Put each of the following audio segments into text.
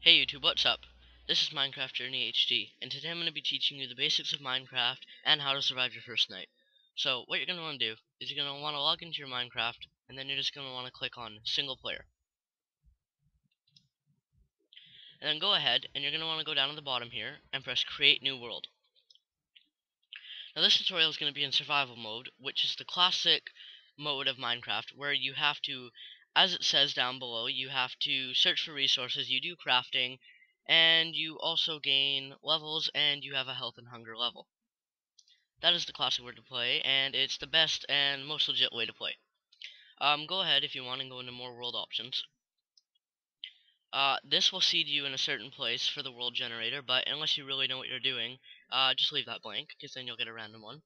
Hey YouTube, what's up? This is MinecraftJourneyHD, and today I'm going to be teaching you the basics of Minecraft and how to survive your first night. So, what you're going to want to do is you're going to want to log into your Minecraft, and then you're just going to want to click on Single Player. And then go ahead, and you're going to want to go down to the bottom here, and press Create New World. Now this tutorial is going to be in Survival Mode, which is the classic mode of Minecraft, where you have to, as it says down below, you have to search for resources, you do crafting, and you also gain levels, and you have a health and hunger level. That is the classic way to play, and it's the best and most legit way to play. Go ahead if you want and go into more world options. This will seed you in a certain place for the world generator, but unless you really know what you're doing, just leave that blank, because then you'll get a random one.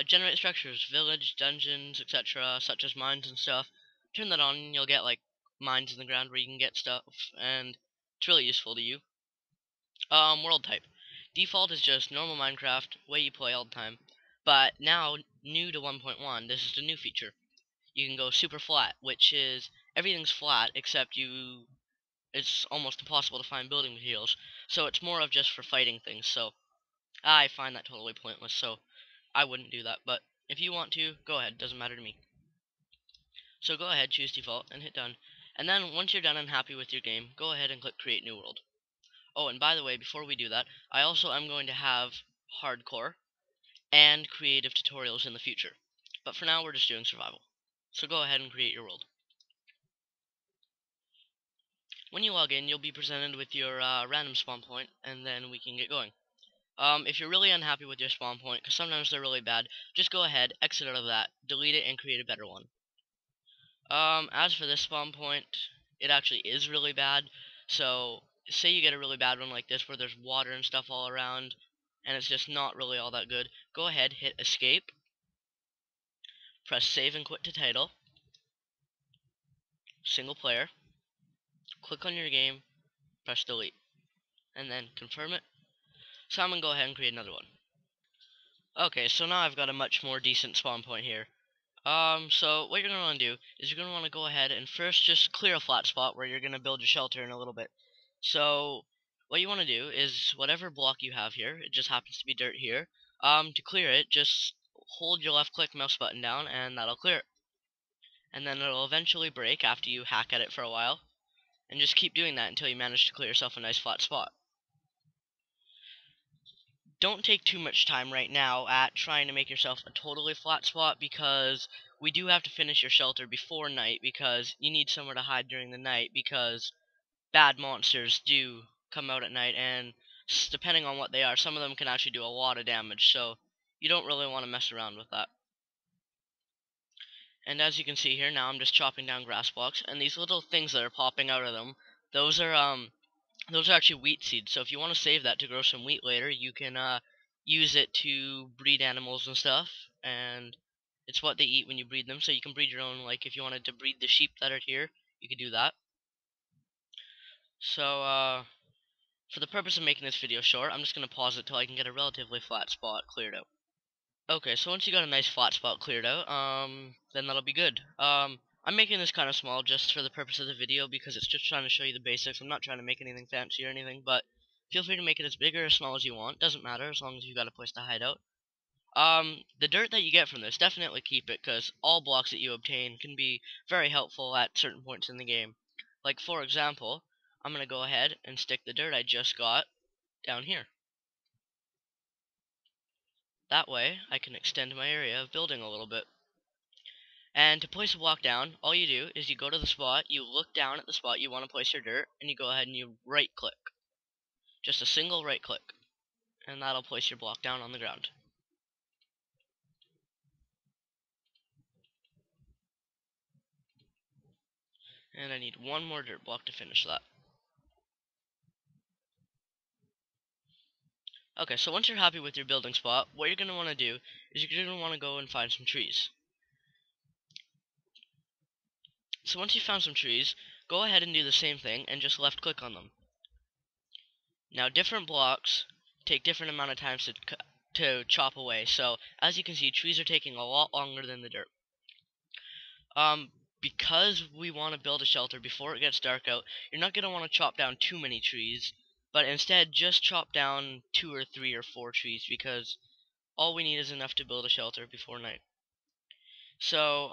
Generate structures, village, dungeons, etc., such as mines and stuff. Turn that on and you'll get like mines in the ground where you can get stuff, and it's really useful to you. World type. Default is just normal Minecraft, way you play all the time. But now, new to 1.1, this is the new feature. You can go super flat, which is everything's flat except it's almost impossible to find building materials. So it's more of just for fighting things. So I find that totally pointless. So I wouldn't do that, but if you want to, go ahead, doesn't matter to me. So go ahead, choose default, and hit done. And then once you're done and happy with your game, go ahead and click create new world. Oh, and by the way, before we do that, I also am going to have hardcore and creative tutorials in the future. But for now, we're just doing survival. So go ahead and create your world. When you log in, you'll be presented with your random spawn point, and then we can get going. If you're really unhappy with your spawn point, because sometimes they're really bad, just go ahead, exit out of that, delete it, and create a better one. As for this spawn point, it actually is really bad. So, say you get a really bad one like this where there's water and stuff all around, and it's just not really all that good. Go ahead, hit escape, press save and quit to title, single player, click on your game, press delete, and then confirm it. So I'm gonna go ahead and create another one. Okay, so now I've got a much more decent spawn point here. So what you're gonna want to do is you're gonna want to go ahead and first just clear a flat spot where you're gonna build your shelter in a little bit. So what you want to do is whatever block you have here, it just happens to be dirt here. To clear it, just hold your left click mouse button down and that'll clear it. And then it'll eventually break after you hack at it for a while. And just keep doing that until you manage to clear yourself a nice flat spot. Don't take too much time right now at trying to make yourself a totally flat spot, because we do have to finish your shelter before night, because you need somewhere to hide during the night, because bad monsters do come out at night, and depending on what they are, some of them can actually do a lot of damage, so you don't really want to mess around with that. And as you can see here, now I'm just chopping down grass blocks, and these little things that are popping out of them, those are actually wheat seeds. So if you want to save that to grow some wheat later, you can use it to breed animals and stuff, and it's what they eat when you breed them. So you can breed your own, like if you wanted to breed the sheep that are here, you could do that. So for the purpose of making this video short, I'm just going to pause it till I can get a relatively flat spot cleared out. Okay, so once you got a nice flat spot cleared out, then that'll be good. I'm making this kind of small just for the purpose of the video, because it's just trying to show you the basics. I'm not trying to make anything fancy or anything, but feel free to make it as big or as small as you want. Doesn't matter, as long as you've got a place to hide out. The dirt that you get from this, definitely keep it, because all blocks that you obtain can be very helpful at certain points in the game. Like, for example, I'm going to go ahead and stick the dirt I just got down here. That way, I can extend my area of building a little bit. And to place a block down, all you do is you go to the spot, you look down at the spot you want to place your dirt, and you go ahead and you right click. Just a single right click. And that'll place your block down on the ground. And I need one more dirt block to finish that. Okay, so once you're happy with your building spot, what you're going to want to do is you're going to want to go and find some trees. So once you've found some trees, go ahead and do the same thing and just left click on them. Now different blocks take different amount of times to chop away, so as you can see, trees are taking a lot longer than the dirt. because we want to build a shelter before it gets dark out, you're not going to want to chop down too many trees, but instead just chop down 2 or 3 or 4 trees, because all we need is enough to build a shelter before night. So,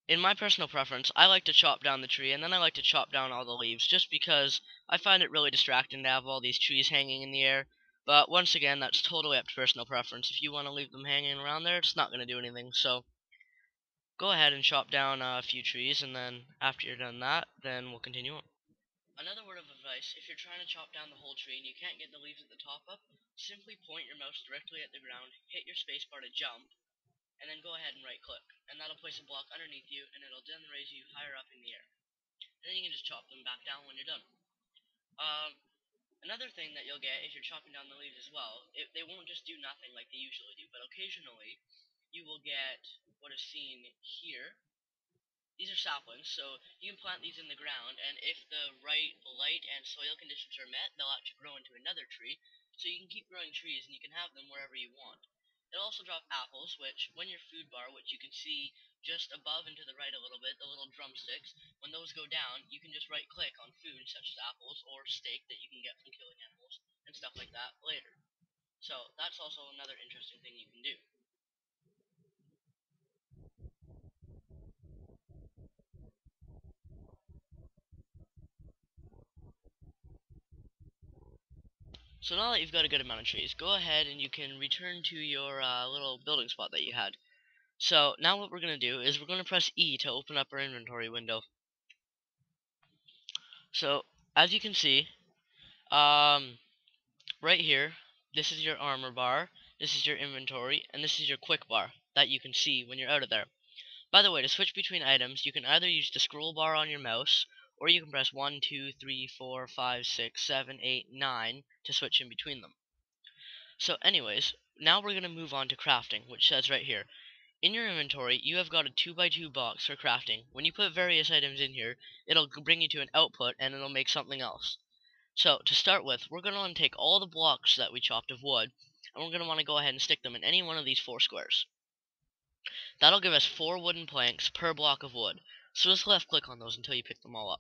in my personal preference, I like to chop down the tree, and then I like to chop down all the leaves, just because I find it really distracting to have all these trees hanging in the air. But once again, that's totally up to personal preference. If you want to leave them hanging around there, it's not going to do anything. So go ahead and chop down a few trees, and then after you're done that, then we'll continue on. Another word of advice: if you're trying to chop down the whole tree and you can't get the leaves at the top up, simply point your mouse directly at the ground, hit your spacebar to jump, and then go ahead and right click. And that'll place a block underneath you, and it'll then raise you higher up in the air. And then you can just chop them back down when you're done. Another thing that you'll get if you're chopping down the leaves as well, they won't just do nothing like they usually do, but occasionally you will get what is seen here. These are saplings, so you can plant these in the ground, and if the right light and soil conditions are met, they'll actually grow into another tree. So you can keep growing trees, and you can have them wherever you want. It'll also drop apples, which, when your food bar, which you can see just above and to the right a little bit, the little drumsticks, when those go down, you can just right-click on food such as apples or steak that you can get from killing animals, and stuff like that later. So that's also another interesting thing you can do. So now that you've got a good amount of trees, go ahead and you can return to your little building spot that you had. So now what we're going to do is we're going to press E to open up our inventory window. So as you can see, right here, this is your armor bar, this is your inventory, and this is your quick bar that you can see when you're out of there. By the way, to switch between items, you can either use the scroll bar on your mouse, or you can press 1, 2, 3, 4, 5, 6, 7, 8, 9 to switch in between them. So anyways, now we're going to move on to crafting, which says right here. In your inventory, you have got a 2x2 box for crafting. When you put various items in here, it'll bring you to an output, and it'll make something else. So, to start with, we're going to want to take all the blocks that we chopped of wood, and we're going to want to go ahead and stick them in any one of these 4 squares. That'll give us 4 wooden planks per block of wood, so just left click on those until you pick them all up.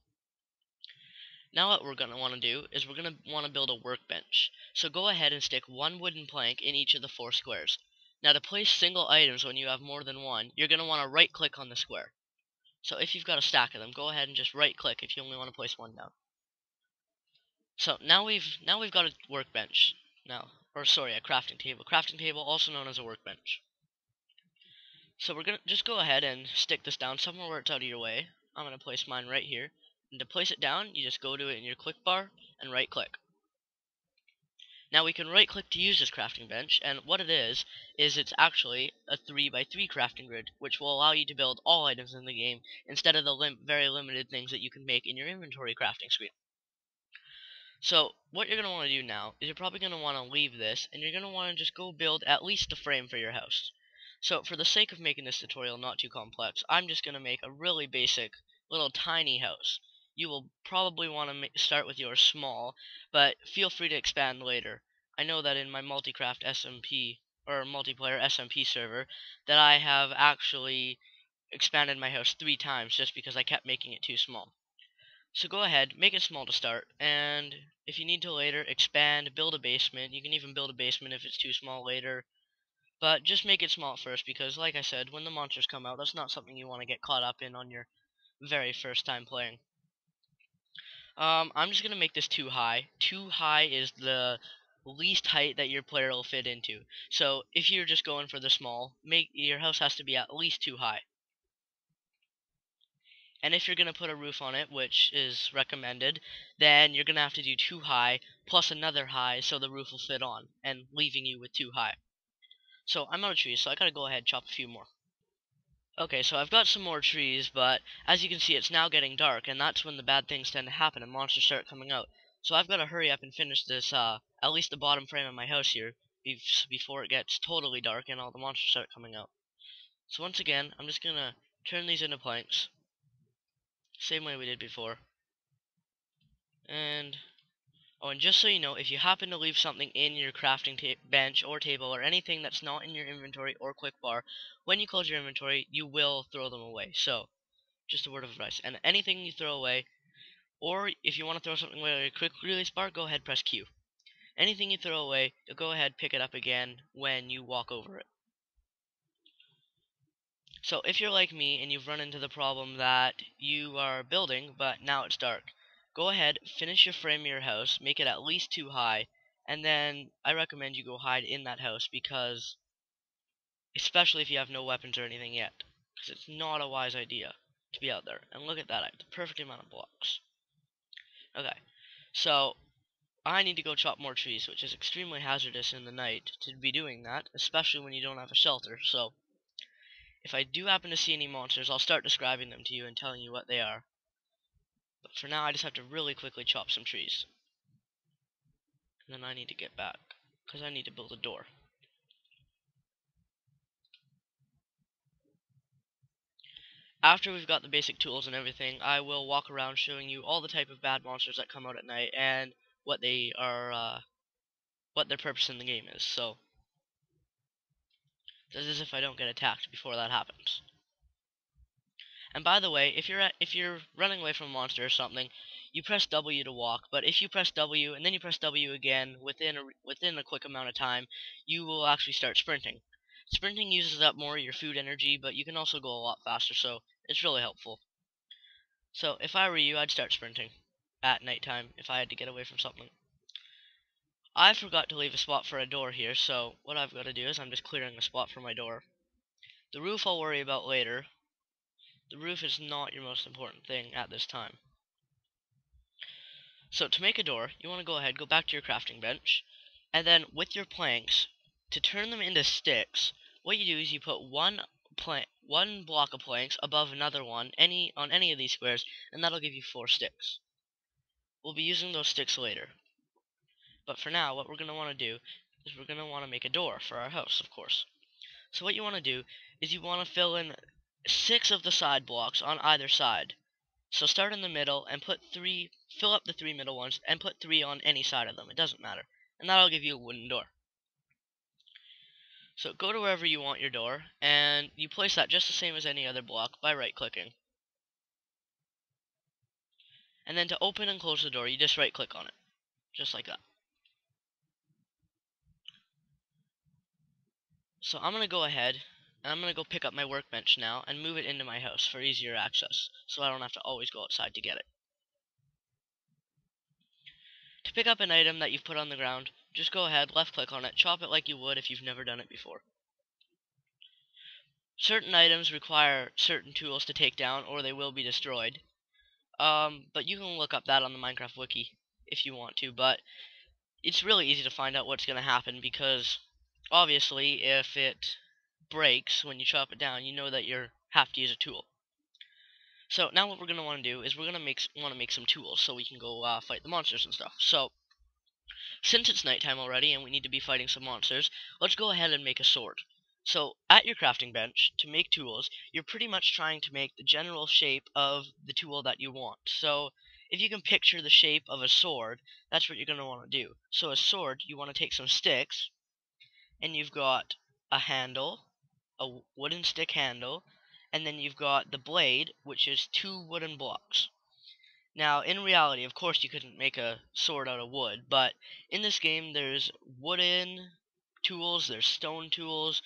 Now what we're going to want to do is we're going to want to build a workbench. So go ahead and stick 1 wooden plank in each of the 4 squares. Now to place single items when you have more than one, you're going to want to right click on the square. So if you've got a stack of them, go ahead and just right click if you only want to place one down. So now we've got a workbench. A crafting table. Crafting table, also known as a workbench. So we're gonna just go ahead and stick this down somewhere where it's out of your way. I'm gonna place mine right here. And to place it down, you just go to it in your click bar and right click. Now we can right click to use this crafting bench, and what it is it's actually a 3x3 crafting grid, which will allow you to build all items in the game instead of the very limited things that you can make in your inventory crafting screen. So what you're going to want to do now is you're probably going to want to leave this, and you're going to want to just go build at least a frame for your house. So for the sake of making this tutorial not too complex, I'm just going to make a really basic little tiny house. You will probably want to start with yours small, but feel free to expand later. I know that in my Multicraft SMP or multiplayer SMP server that I have actually expanded my house 3 times just because I kept making it too small. So go ahead, make it small to start, and if you need to later expand, build a basement. You can even build a basement if it's too small later, but just make it small at first, because like I said, when the monsters come out, that's not something you want to get caught up in on your very first time playing. I'm just gonna make this too high. Too high is the least height that your player will fit into. So if you're just going for the small, your house has to be at least too high. And if you're going to put a roof on it, which is recommended, then you're going to have to do 2 high plus another high so the roof will fit on, and leaving you with 2 high. So I'm out of trees, so I gotta go ahead and chop a few more. Okay, so I've got some more trees, but as you can see, it's now getting dark, and that's when the bad things tend to happen and monsters start coming out. So I've got to hurry up and finish this, at least the bottom frame of my house here, before it gets totally dark and all the monsters start coming out. So once again, I'm just gonna turn these into planks, same way we did before. And Oh, and just so you know, if you happen to leave something in your crafting bench or table or anything that's not in your inventory or quick bar, when you close your inventory, you will throw them away. So, just a word of advice. And anything you throw away, or if you want to throw something away with a quick release bar, go ahead, press Q. Anything you throw away, you'll go ahead, pick it up again when you walk over it. So if you're like me and you've run into the problem that you are building, but now it's dark, go ahead, finish your frame of your house, make it at least 2 high, and then I recommend you go hide in that house because, especially if you have no weapons or anything yet, because it's not a wise idea to be out there. And look at that, I have the perfect amount of blocks. Okay, so I need to go chop more trees, which is extremely hazardous in the night to be doing that, especially when you don't have a shelter. So if I do happen to see any monsters, I'll start describing them to you and telling you what they are. But for now, I just have to really quickly chop some trees. And then I need to get back, because I need to build a door. After we've got the basic tools and everything, I will walk around showing you all the type of bad monsters that come out at night and what they are, what their purpose in the game is. So, this is if I don't get attacked before that happens. And by the way, if you're running away from a monster or something, you press W to walk. But if you press W and then you press W again within a quick amount of time, you will actually start sprinting. Sprinting uses up more of your food energy, but you can also go a lot faster, so it's really helpful. So if I were you, I'd start sprinting at nighttime if I had to get away from something. I forgot to leave a spot for a door here, so what I've got to do is I'm just clearing a spot for my door. The roof I'll worry about later. The roof is not your most important thing at this time. So to make a door, you want to go back to your crafting bench, and then with your planks, to turn them into sticks, what you do is you put one block of planks above another one on any of these squares, and that'll give you 4 sticks. We'll be using those sticks later. But for now, what we're going to want to do is we're going to want to make a door for our house, of course. So what you want to do is you want to fill in 6 of the side blocks on either side. So start in the middle and fill up the 3 middle ones and put 3 on any side of them. It doesn't matter. And that'll give you a wooden door. So go to wherever you want your door and you place that just the same as any other block by right clicking. And then to open and close the door, you just right click on it. Just like that. So I'm going to go ahead and I'm going to go pick up my workbench now and move it into my house for easier access. So I don't have to always go outside to get it. To pick up an item that you've put on the ground, just go ahead, left click on it, chop it like you would if you've never done it before. Certain items require certain tools to take down or they will be destroyed. But you can look up that on the Minecraft wiki if you want to, but it's really easy to find out what's going to happen because obviously if it breaks when you chop it down, you know that you have to use a tool. So now what we're going to want to do is we're going to want to make some tools so we can go fight the monsters and stuff. So since it's nighttime already and we need to be fighting some monsters, let's go ahead and make a sword. So at your crafting bench, to make tools, you're pretty much trying to make the general shape of the tool that you want. So if you can picture the shape of a sword, that's what you're going to want to do. So a sword, you want to take some sticks, and you've got a handle, a wooden stick handle, and then you've got the blade, which is 2 wooden blocks. Now, in reality, of course, you couldn't make a sword out of wood, but in this game, there's wooden tools, there's stone tools,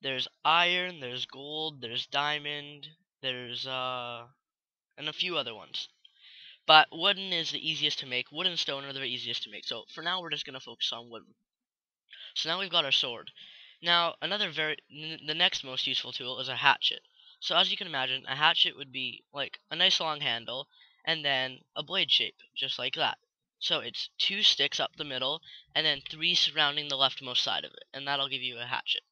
there's iron, there's gold, there's diamond, there's, and a few other ones. But wooden is the easiest to make. Wood and stone are the easiest to make. So, for now, we're just going to focus on wooden. So now we've got our sword. Now, the next most useful tool is a hatchet. So as you can imagine, a hatchet would be like a nice long handle, and then a blade shape, just like that. So it's 2 sticks up the middle, and then 3 surrounding the leftmost side of it, and that'll give you a hatchet.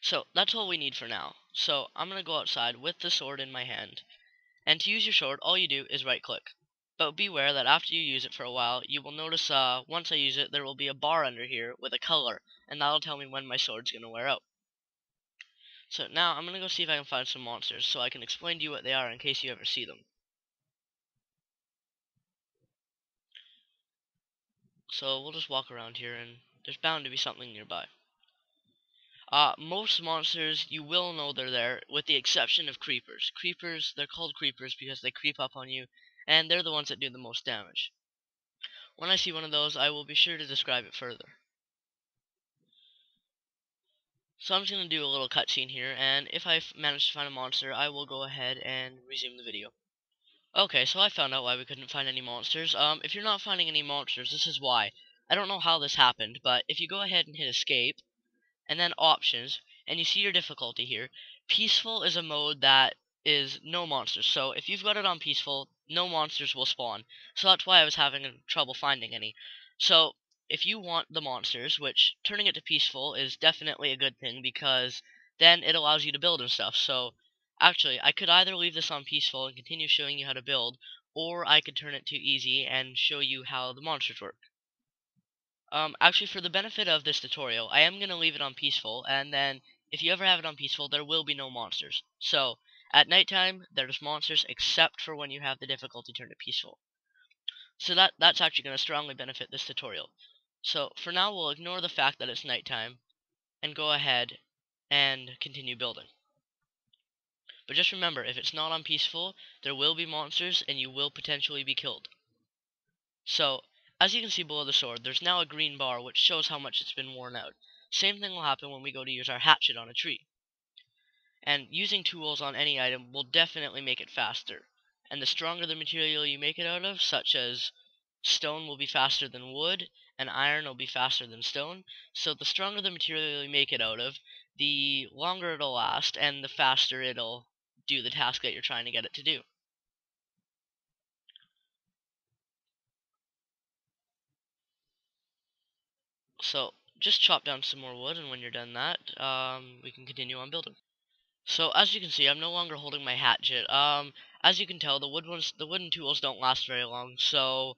So that's all we need for now. So I'm going to go outside with the sword in my hand, and to use your sword, all you do is right click. But beware that after you use it for a while, you will notice once I use it, there will be a bar under here with a color, and that'll tell me when my sword's going to wear out. So now I'm going to go see if I can find some monsters so I can explain to you what they are in case you ever see them. So we'll just walk around here, and there's bound to be something nearby. Most monsters, you will know they're there, with the exception of creepers. Creepers, they're called creepers because they creep up on you, and they're the ones that do the most damage. When I see one of those, I will be sure to describe it further. So I'm just going to do a little cutscene here, and if I manage to find a monster, I will go ahead and resume the video. Okay, so I found out why we couldn't find any monsters. If you're not finding any monsters, this is why. I don't know how this happened, but if you go ahead and hit escape, and then options, and you see your difficulty here, peaceful is a mode that is no monsters. So if you've got it on peaceful, no monsters will spawn. So that's why I was having trouble finding any. So if you want the monsters, which turning it to peaceful is definitely a good thing, because then it allows you to build and stuff. So actually, I could either leave this on peaceful and continue showing you how to build, or I could turn it to easy and show you how the monsters work. Actually, for the benefit of this tutorial, I am going to leave it on peaceful, and then if you ever have it on peaceful, there will be no monsters. So, at nighttime, there's monsters except for when you have the difficulty turned to peaceful. So that's actually going to strongly benefit this tutorial. So, for now, we'll ignore the fact that it's nighttime, and go ahead and continue building. But just remember, if it's not on peaceful, there will be monsters, and you will potentially be killed. So, as you can see below the sword, there's now a green bar which shows how much it's been worn out. Same thing will happen when we go to use our hatchet on a tree. And using tools on any item will definitely make it faster. And the stronger the material you make it out of, such as stone will be faster than wood, and iron will be faster than stone. So the stronger the material you make it out of, the longer it'll last, and the faster it'll do the task that you're trying to get it to do. So just chop down some more wood, and when you're done that, we can continue on building. So as you can see, I'm no longer holding my hatchet. As you can tell, the wooden tools don't last very long. So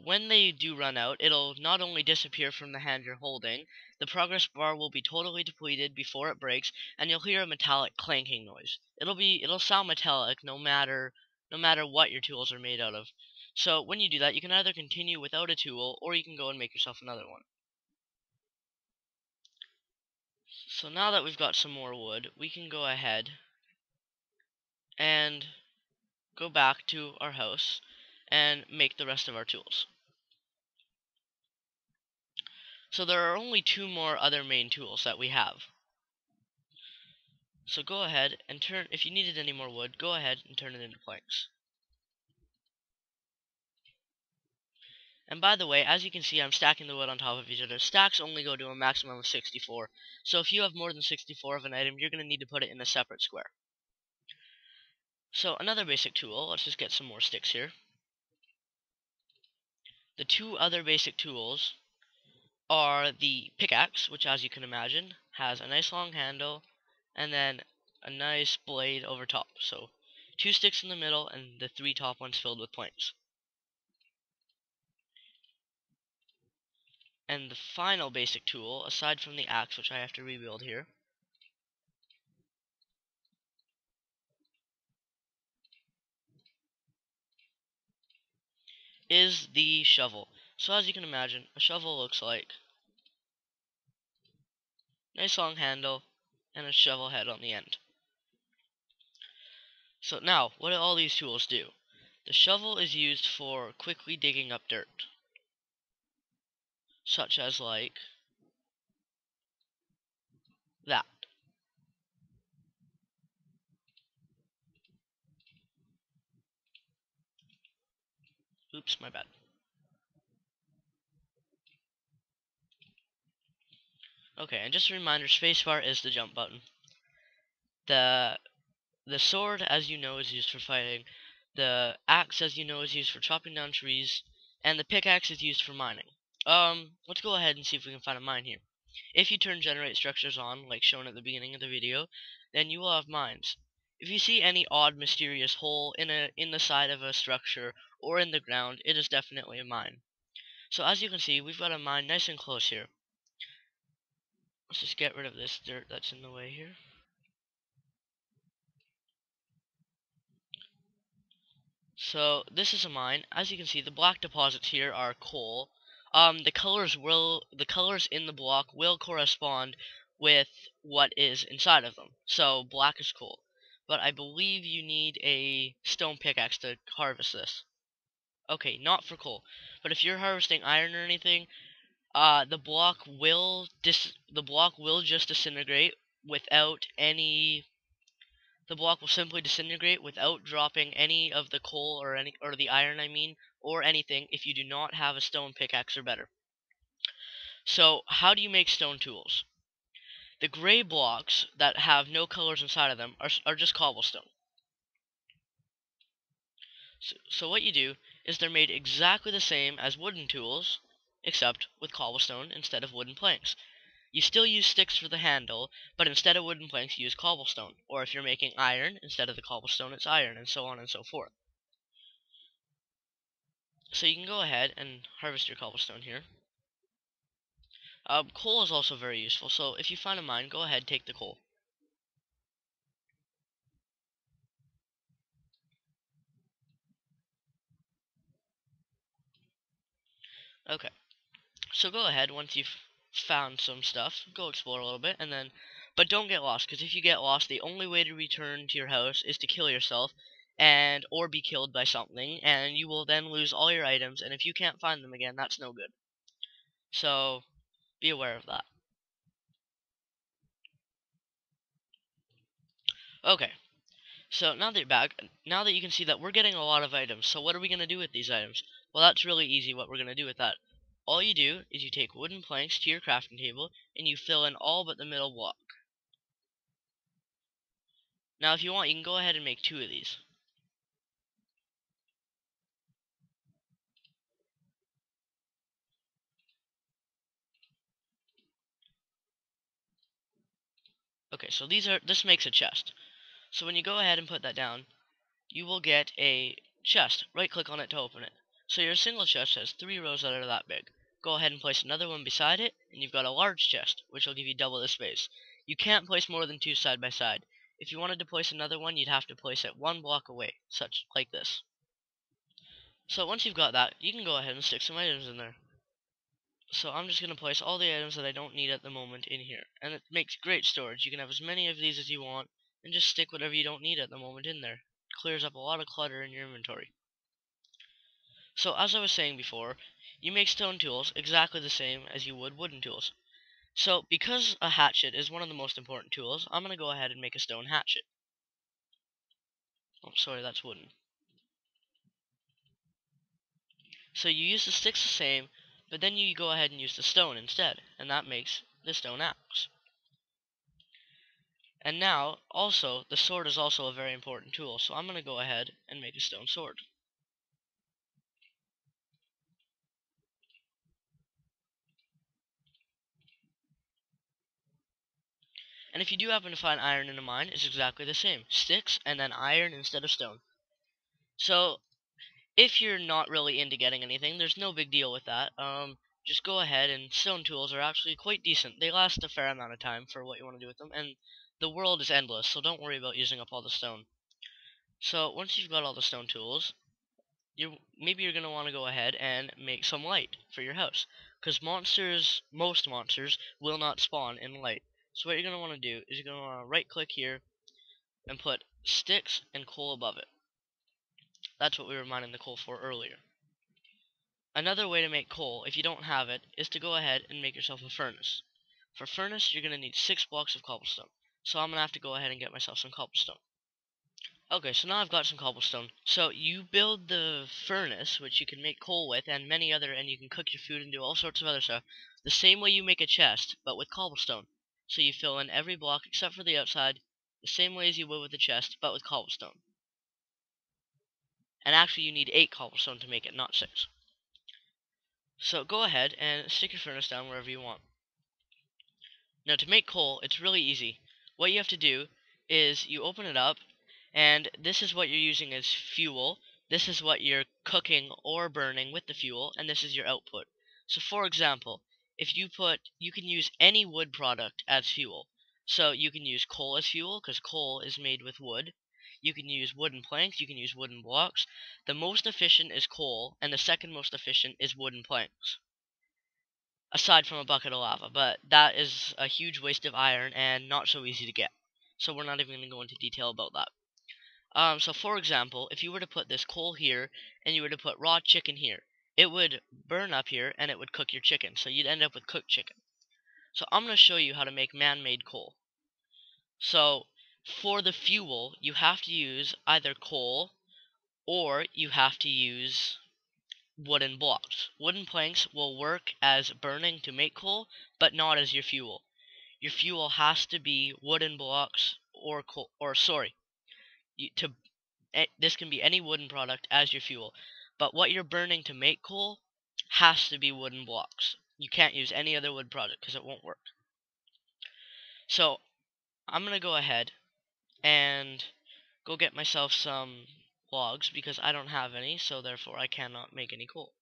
when they do run out, it'll not only disappear from the hand you're holding, the progress bar will be totally depleted before it breaks, and you'll hear a metallic clanking noise. It'll sound metallic no matter what your tools are made out of. So when you do that, you can either continue without a tool, or you can go and make yourself another one. So now that we've got some more wood, we can go ahead and go back to our house and make the rest of our tools. So there are only two more other main tools that we have. So go ahead and if you needed any more wood, go ahead and turn it into planks. And by the way, as you can see, I'm stacking the wood on top of each other. Stacks only go to a maximum of 64. So if you have more than 64 of an item, you're going to need to put it in a separate square. So another basic tool, let's just get some more sticks here. The two other basic tools are the pickaxe, which as you can imagine has a nice long handle and then a nice blade over top. So 2 sticks in the middle and the 3 top ones filled with planks. And the final basic tool, aside from the axe, which I have to rebuild here, is the shovel. So as you can imagine, a shovel looks like nice long handle and a shovel head on the end. So now, what do all these tools do? The shovel is used for quickly digging up dirt, such as like that. Oops, my bad. Okay, and just a reminder, spacebar is the jump button. The sword, as you know, is used for fighting. The axe, as you know, is used for chopping down trees, and the pickaxe is used for mining. Let's go ahead and see if we can find a mine here. If you turn generate structures on, like shown at the beginning of the video, then you will have mines. If you see any odd, mysterious hole in the side of a structure or in the ground, it is definitely a mine. So as you can see, we've got a mine nice and close here. Let's just get rid of this dirt that's in the way here. So this is a mine. As you can see, the black deposits here are coal. The colors in the block will correspond with what is inside of them. So black is coal. But I believe you need a stone pickaxe to harvest this. Okay, not for coal. But if you're harvesting iron or anything, the block will just disintegrate without any. The block will simply disintegrate without dropping any of the coal or the iron, I mean, or anything if you do not have a stone pickaxe or better. So, how do you make stone tools? The gray blocks that have no colors inside of them are just cobblestone. So what you do is they're made exactly the same as wooden tools, except with cobblestone instead of wooden planks. You still use sticks for the handle, but instead of wooden planks you use cobblestone. Or if you're making iron, instead of the cobblestone it's iron, and so on and so forth. So you can go ahead and harvest your cobblestone here. Coal is also very useful, so if you find a mine, go ahead, take the coal. Okay, so go ahead, once you've found some stuff, go explore a little bit, but don't get lost, because if you get lost, the only way to return to your house is to kill yourself, or be killed by something, and you will then lose all your items, and if you can't find them again, that's no good. So, be aware of that. Okay, so now that you're back, now that you can see that we're getting a lot of items, so what are we going to do with these items? Well, that's really easy what we're going to do with that. All you do is you take wooden planks to your crafting table, and you fill in all but the middle block. Now if you want, you can go ahead and make 2 of these. Okay, so this makes a chest. So when you go ahead and put that down, you will get a chest. Right click on it to open it. So your single chest has 3 rows that are that big. Go ahead and place another one beside it, and you've got a large chest, which will give you double the space. You can't place more than 2 side by side. If you wanted to place another one, you'd have to place it 1 block away, such like this. So once you've got that, you can go ahead and stick some items in there. So I'm just going to place all the items that I don't need at the moment in here. And it makes great storage. You can have as many of these as you want, and just stick whatever you don't need at the moment in there. It clears up a lot of clutter in your inventory. So as I was saying before, you make stone tools exactly the same as you would wooden tools. So because a hatchet is one of the most important tools, I'm going to go ahead and make a stone hatchet. Oh, sorry, that's wooden. So you use the sticks the same, but then you go ahead and use the stone instead, and that makes the stone axe. And now, also, the sword is also a very important tool, so I'm going to go ahead and make a stone sword. And if you do happen to find iron in a mine, it's exactly the same. Sticks, and then iron instead of stone. So, if you're not really into getting anything, there's no big deal with that. Just go ahead, and stone tools are actually quite decent. They last a fair amount of time for what you want to do with them, and the world is endless, so don't worry about using up all the stone. So, once you've got all the stone tools, maybe you're going to want to go ahead and make some light for your house, because most monsters will not spawn in light. So what you're going to want to do is you're going to want to right click here and put sticks and coal above it. That's what we were mining the coal for earlier. Another way to make coal, if you don't have it, is to go ahead and make yourself a furnace. For furnace, you're going to need 6 blocks of cobblestone, so I'm going to have to go ahead and get myself some cobblestone. Okay, so now I've got some cobblestone. So you build the furnace, which you can make coal with, and you can cook your food and do all sorts of other stuff, the same way you make a chest, but with cobblestone. So you fill in every block except for the outside, the same way as you would with a chest, but with cobblestone. And actually you need 8 cobblestone to make it, not 6. So go ahead and stick your furnace down wherever you want. Now to make coal, it's really easy. What you have to do is you open it up, and this is what you're using as fuel. This is what you're cooking or burning with the fuel, and this is your output. So for example, you can use any wood product as fuel. So you can use coal as fuel, because coal is made with wood. You can use wooden planks, you can use wooden blocks. The most efficient is coal, and the second most efficient is wooden planks, aside from a bucket of lava, but that is a huge waste of iron and not so easy to get. So we're not even going to go into detail about that. So for example, if you were to put this coal here and you were to put raw chicken here, it would burn up here and it would cook your chicken. So you'd end up with cooked chicken. So I'm going to show you how to make man-made coal. So for the fuel, you have to use either coal or you have to use wooden blocks. Wooden planks will work as burning to make coal, but not as your fuel. Your fuel has to be wooden blocks or coal, or sorry, this can be any wooden product as your fuel. But what you're burning to make coal has to be wooden blocks. You can't use any other wood product because it won't work. So I'm going to go ahead and go get myself some logs because I don't have any, so therefore I cannot make any coal.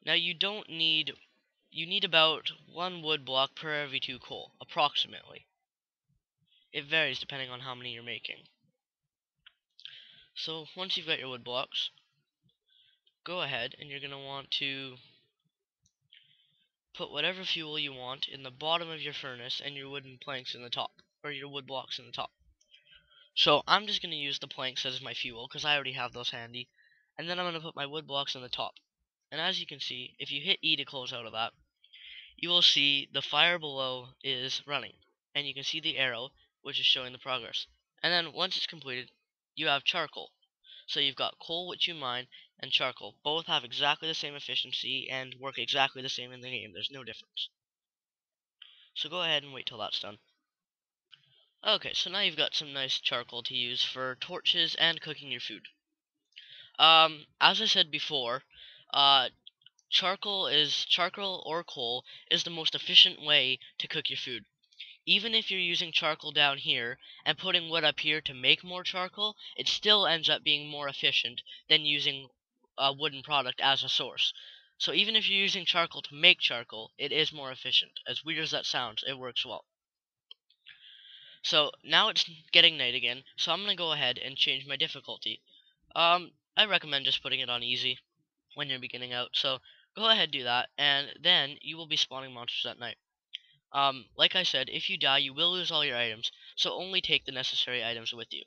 Now you need about 1 wood block per every 2 coal, approximately. It varies depending on how many you're making. So once you've got your wood blocks, go ahead and you're going to want to put whatever fuel you want in the bottom of your furnace and your wooden planks in the top, or your wood blocks in the top. So I'm just going to use the planks as my fuel because I already have those handy, and then I'm going to put my wood blocks in the top. And as you can see, if you hit E to close out of that, you will see the fire below is running, and you can see the arrow, which is showing the progress. And then once it's completed, you have charcoal. So you've got coal, which you mine, and charcoal. Both have exactly the same efficiency and work exactly the same in the game. There's no difference. So go ahead and wait till that's done. Okay, so now you've got some nice charcoal to use for torches and cooking your food. As I said before, charcoal or coal is the most efficient way to cook your food. Even if you're using charcoal down here and putting wood up here to make more charcoal, it still ends up being more efficient than using a wooden product as a source. So even if you're using charcoal to make charcoal, it is more efficient. As weird as that sounds, it works well. So now it's getting night again, so I'm going to go ahead and change my difficulty. I recommend just putting it on easy when you're beginning out, so go ahead and do that, and then you will be spawning monsters at night. Like I said, if you die, you will lose all your items, so only take the necessary items with you.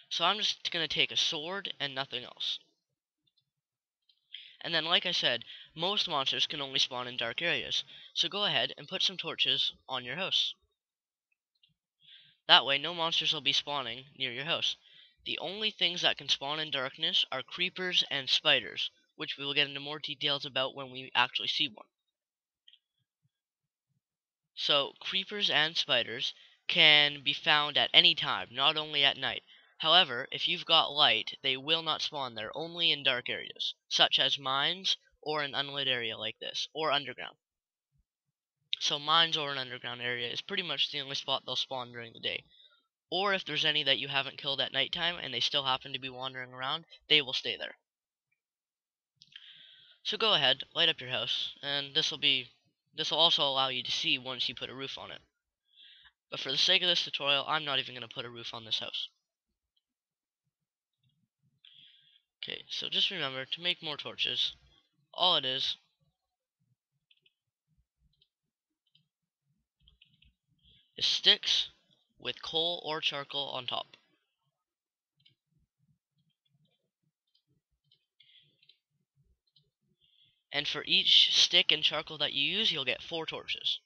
So I'm just going to take a sword and nothing else. And then, like I said, most monsters can only spawn in dark areas, so go ahead and put some torches on your house. That way, no monsters will be spawning near your house. The only things that can spawn in darkness are creepers and spiders, which we will get into more details about when we actually see one. So, creepers and spiders can be found at any time, not only at night. However, if you've got light, they will not spawn there, only in dark areas, such as mines or an unlit area like this, or underground. So mines or an underground area is pretty much the only spot they'll spawn during the day. Or if there's any that you haven't killed at nighttime and they still happen to be wandering around, they will stay there. So go ahead, light up your house, and this will also allow you to see once you put a roof on it. But for the sake of this tutorial, I'm not even going to put a roof on this house. Okay, so just remember, to make more torches, all it is sticks with coal or charcoal on top. And for each stick and charcoal that you use, you'll get 4 torches.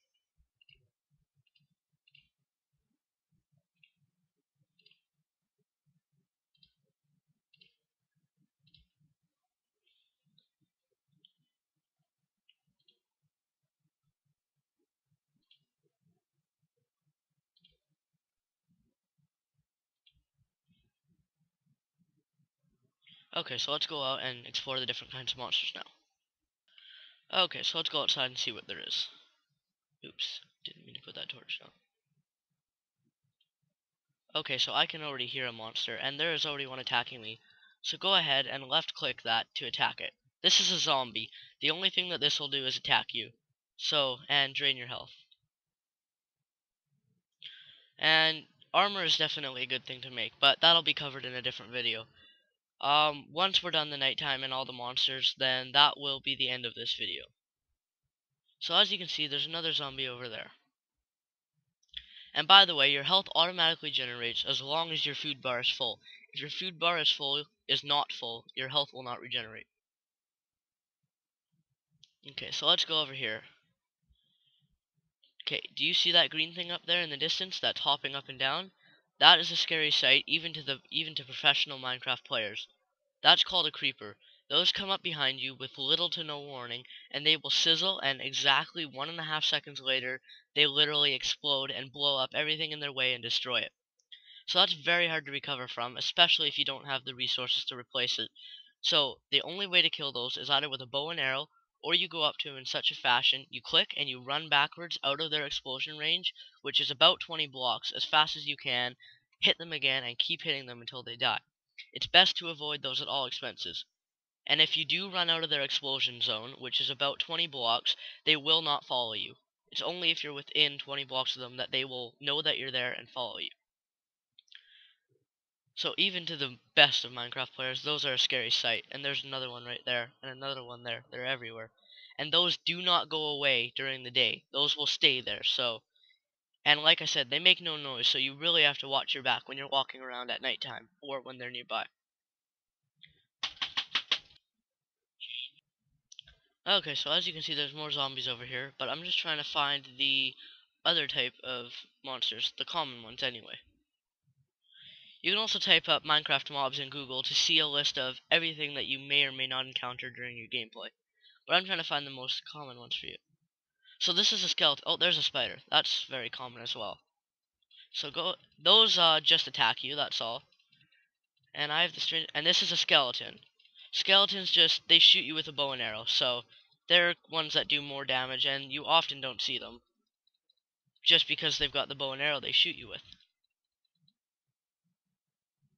Okay, so let's go out and explore the different kinds of monsters now. Okay, so let's go outside and see what there is. Oops, didn't mean to put that torch down. Okay, so I can already hear a monster, and there is already one attacking me. So go ahead and left click that to attack it. This is a zombie. The only thing that this will do is attack you. So, and drain your health. And armor is definitely a good thing to make, but that'll be covered in a different video. Once we're done the nighttime and all the monsters, then that will be the end of this video. So as you can see, there's another zombie over there. And by the way, your health automatically generates as long as your food bar is full. If your food bar is not full, your health will not regenerate. Okay, so let's go over here. Okay, do you see that green thing up there in the distance that's hopping up and down? That is a scary sight even to professional Minecraft players. That's called a creeper. Those come up behind you with little to no warning, and they will sizzle, and exactly 1.5 seconds later, they literally explode and blow up everything in their way and destroy it. So that's very hard to recover from, especially if you don't have the resources to replace it. So the only way to kill those is either with a bow and arrow, or you go up to them in such a fashion, you click and you run backwards out of their explosion range, which is about 20 blocks, as fast as you can, hit them again, and keep hitting them until they die. It's best to avoid those at all expenses. And if you do run out of their explosion zone, which is about 20 blocks, they will not follow you. It's only if you're within 20 blocks of them that they will know that you're there and follow you. So even to the best of Minecraft players, those are a scary sight. And there's another one right there, and another one there. They're everywhere. And those do not go away during the day. Those will stay there. So, and like I said, they make no noise, so you really have to watch your back when you're walking around at nighttime, or when they're nearby. Okay, so as you can see, there's more zombies over here, but I'm just trying to find the other type of monsters, the common ones anyway. You can also type up Minecraft mobs in Google to see a list of everything that you may or may not encounter during your gameplay. But I'm trying to find the most common ones for you. So this is a skeleton. Oh, there's a spider. That's very common as well. So those just attack you, that's all. And I have the strange, and this is a skeleton. Skeletons just, they shoot you with a bow and arrow, so they're ones that do more damage, and you often don't see them. Just because they've got the bow and arrow they shoot you with.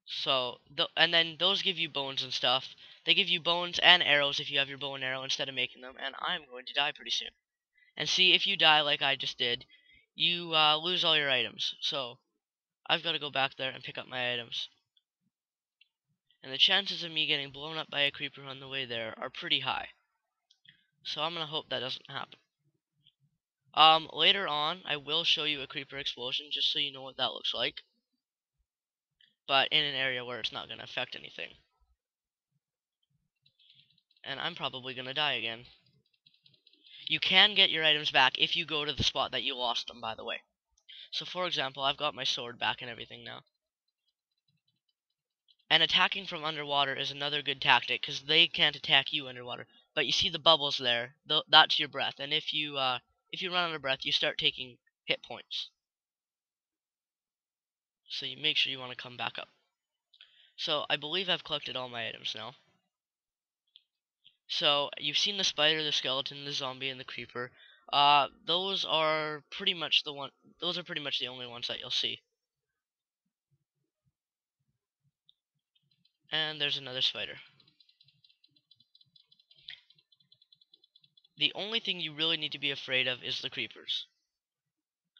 So, and then those give you bones and stuff. They give you bones and arrows if you have your bow and arrow instead of making them, and I'm going to die pretty soon. And see, if you die like I just did, you lose all your items. So, I've got to go back there and pick up my items. And the chances of me getting blown up by a creeper on the way there are pretty high. So I'm going to hope that doesn't happen. Later on, I will show you a creeper explosion, just so you know what that looks like. But in an area where it's not going to affect anything. And I'm probably going to die again. You can get your items back if you go to the spot that you lost them, by the way. So for example, I've got my sword back and everything now. And attacking from underwater is another good tactic, because they can't attack you underwater. But you see the bubbles there, that's your breath. And if you run out of breath, you start taking hit points. So you make sure you want to come back up. So I believe I've collected all my items now. So you've seen the spider, the skeleton, the zombie, and the creeper. Those are pretty much the only ones that you'll see. And there's another spider. The only thing you really need to be afraid of is the creepers,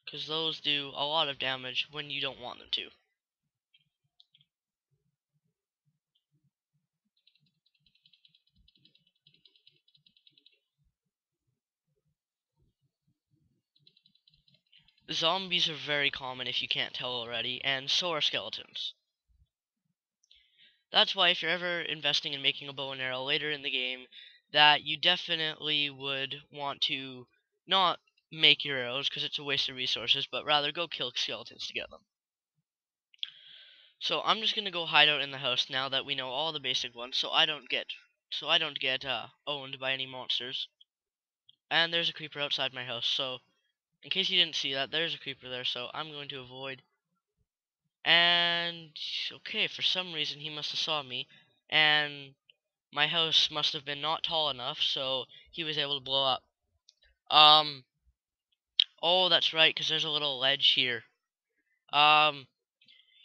because those do a lot of damage when you don't want them to. Zombies are very common if you can't tell already, and so are skeletons. That's why if you're ever investing in making a bow and arrow later in the game, that you definitely would want to not make your arrows, because it's a waste of resources, but rather go kill skeletons to get them. So I'm just gonna go hide out in the house now that we know all the basic ones, so I don't get owned by any monsters. And there's a creeper outside my house, so in case you didn't see that, there's a creeper there, so I'm going to avoid. And okay, for some reason he must have saw me, and my house must have been not tall enough, so he was able to blow up. Oh, that's right, because there's a little ledge here. Um,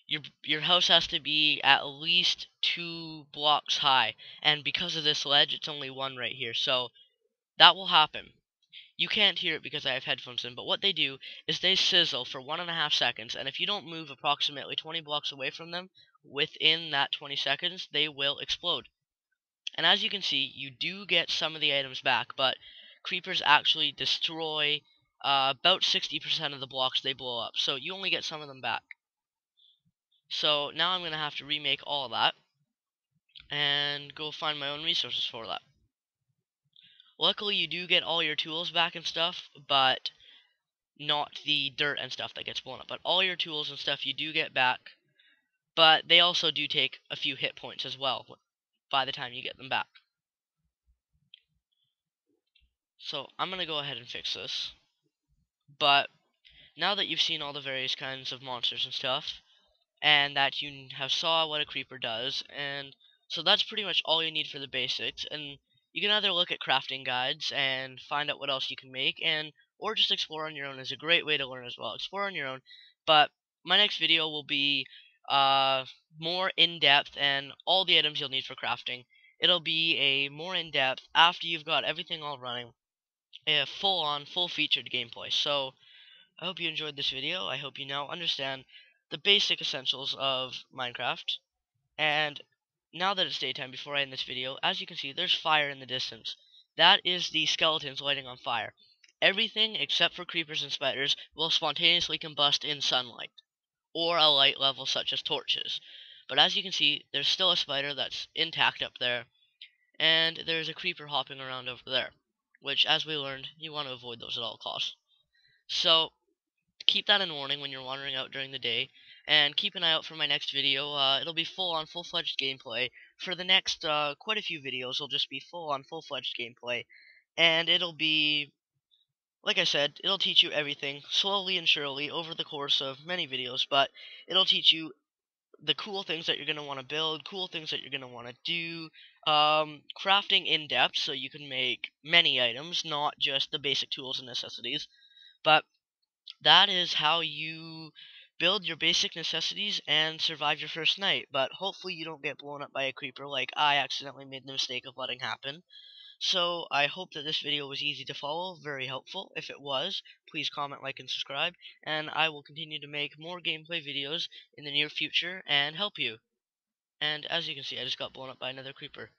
your house has to be at least 2 blocks high, and because of this ledge, it's only one right here. So that will happen. You can't hear it because I have headphones in, but what they do is they sizzle for 1.5 seconds, and if you don't move approximately 20 blocks away from them within that 20 seconds, they will explode. And as you can see, you do get some of the items back, but creepers actually destroy about 60% of the blocks they blow up, so you only get some of them back. So now I'm going to have to remake all that and go find my own resources for that. Luckily, you do get all your tools back and stuff, but not the dirt and stuff that gets blown up. But all your tools and stuff you do get back, but they also do take a few hit points as well by the time you get them back. So I'm going to go ahead and fix this. But now that you've seen all the various kinds of monsters and stuff, and that you have saw what a creeper does, and so that's pretty much all you need for the basics. And you can either look at crafting guides and find out what else you can make, and or just explore on your own is a great way to learn as well. Explore on your own. But my next video will be more in-depth, and all the items you'll need for crafting. It'll be a more in-depth after you've got everything all running, a full-on, full-featured gameplay. So I hope you enjoyed this video. I hope you now understand the basic essentials of Minecraft. And now that it's daytime, before I end this video, as you can see, there's fire in the distance. That is the skeletons lighting on fire. Everything except for creepers and spiders will spontaneously combust in sunlight, or a light level such as torches. But as you can see, there's still a spider that's intact up there, and there's a creeper hopping around over there, which, as we learned, you want to avoid those at all costs. So keep that in warning when you're wandering out during the day, and keep an eye out for my next video. It'll be full-fledged gameplay. For the next quite a few videos, it'll just be full-fledged gameplay, and it'll be, like I said, it'll teach you everything slowly and surely over the course of many videos, but it'll teach you the cool things that you're going to want to build, cool things that you're going to want to do, crafting in depth so you can make many items, not just the basic tools and necessities, but that is how you build your basic necessities and survive your first night. But hopefully you don't get blown up by a creeper like I accidentally made the mistake of letting happen. So I hope that this video was easy to follow, very helpful. If it was, please comment, like, and subscribe, and I will continue to make more gameplay videos in the near future and help you. And as you can see, I just got blown up by another creeper.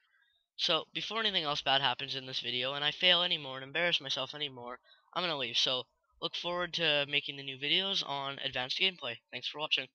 So, before anything else bad happens in this video, and I fail anymore and embarrass myself anymore, I'm gonna leave. So, look forward to making the new videos on advanced gameplay. Thanks for watching.